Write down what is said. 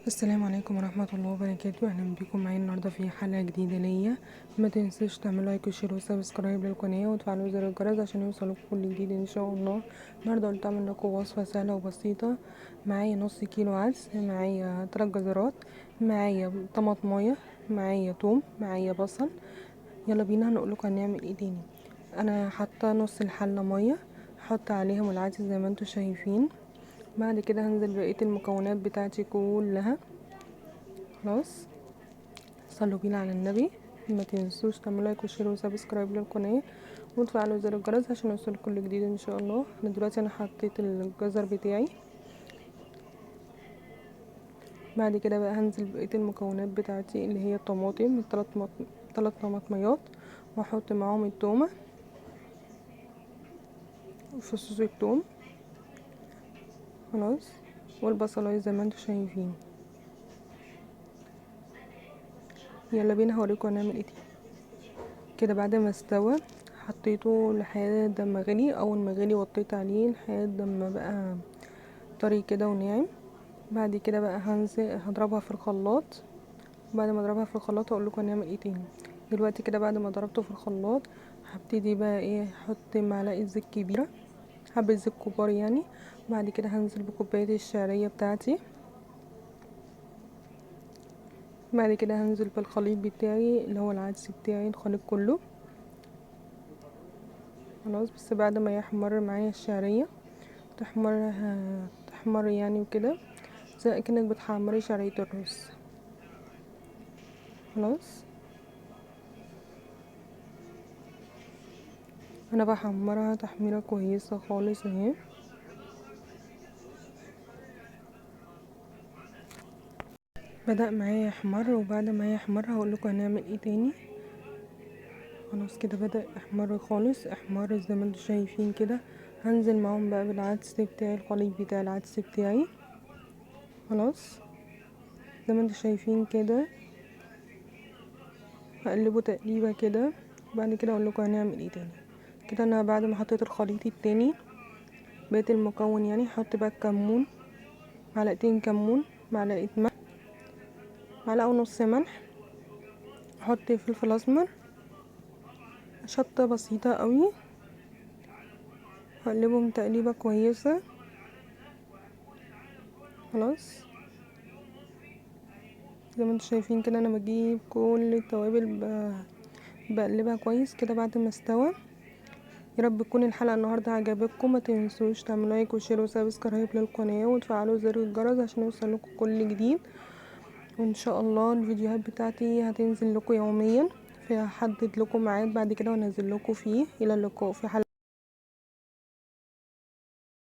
السلام عليكم ورحمة الله وبركاته. اهلا بكم معايا النهارده في حلقة جديدة ليا. ما تنسوش تعملوا لايك وشير وسبسكرايب للقناة وتفعلوا زر الجرس عشان يوصلكم كل جديد ان شاء الله. النهارده قلت اعمل لكم وصفة سهلة وبسيطة. معايا نص كيلو عدس، معايا 3 جزرات، معايا طماطمايه، معايا توم، معايا بصل. يلا بينا هنقولكم هنعمل ايه تاني. انا حاطه نص الحلة مية، هحط عليهم العدس زي ما انتم شايفين. بعد كده هنزل بقية المكونات بتاعتي كلها. خلاص، صلوا بينا على النبي. ما تنسوش تعملوا لايك وشير وسبسكرايب للقناه وتفعلوا زر الجرس عشان يوصل كل جديد ان شاء الله. انا دلوقتي حطيت الجزر بتاعي. بعد كده بقى هنزل بقيه المكونات بتاعتي اللي هي الطماطم، 3 طماطميات، واحط معاهم التومه، فصوص التوم. خلاص، والبصلايه زي ما انتم شايفين. يلا بينا هوريكم هنعمل ايه كده. بعد ما استوى حطيته لحد ما غلي. اول ما غلي وطيت عليه لحد ما بقى طري كده وناعم. بعد كده بقى هنزل هضربها في الخلاط. بعد ما اضربها في الخلاط اقول لكم هنعمل ايه تاني. دلوقتي كده بعد ما ضربته في الخلاط هبتدي بقى احط معلقه زيت كبيره، حبه زيت كبار يعني. بعد كده هنزل بكوبايه الشعريه بتاعتي. بعد كده هنزل بالخليط بتاعي اللي هو العدس بتاعي، الخليط كله. خلاص، بس بعد ما يحمر معايا الشعريه، تحمر يعني وكده، زي كأنك بتحمري شعريه الرز. خلاص، انا بحمرها تحميره كويسه خالص اهي. بدأ معايا يحمر، وبعد ما يحمر هقول لكم هنعمل ايه تاني. خلاص كده بدأ يحمر خالص، احمر زي ما انتم شايفين كده. هنزل معاهم بقى بالعدس بتاعي، الخليط بتاع العدس بتاعي. خلاص، زي ما انتم شايفين كده هقلبه تقليبه كده. بعد كده اقول لكم هنعمل ايه تاني. كده انا بعد ما حطيت الخليط التاني بقيت المكون يعني هحط بقى الكمون، معلقتين كمون، معلقه ملح، معلقه ونص ملح، احط فلفل اسمر، شطه بسيطه قوي. هقلبهم تقليبه كويسه. خلاص، زي ما انتم شايفين كده انا بجيب كل التوابل بقلبها كويس كده بعد ما استوى. يا رب تكون الحلقه النهارده عجبتكم. ما تنسوش تعملوا لايك وشير وسبسكرايب للقناه وتفعلوا زر الجرس عشان يوصلكم كل جديد. وان شاء الله الفيديوهات بتاعتي هتنزل لكم يوميا، فهحدد لكم ميعاد بعد كده وانزل لكم فيه. الى اللقاء في حلقه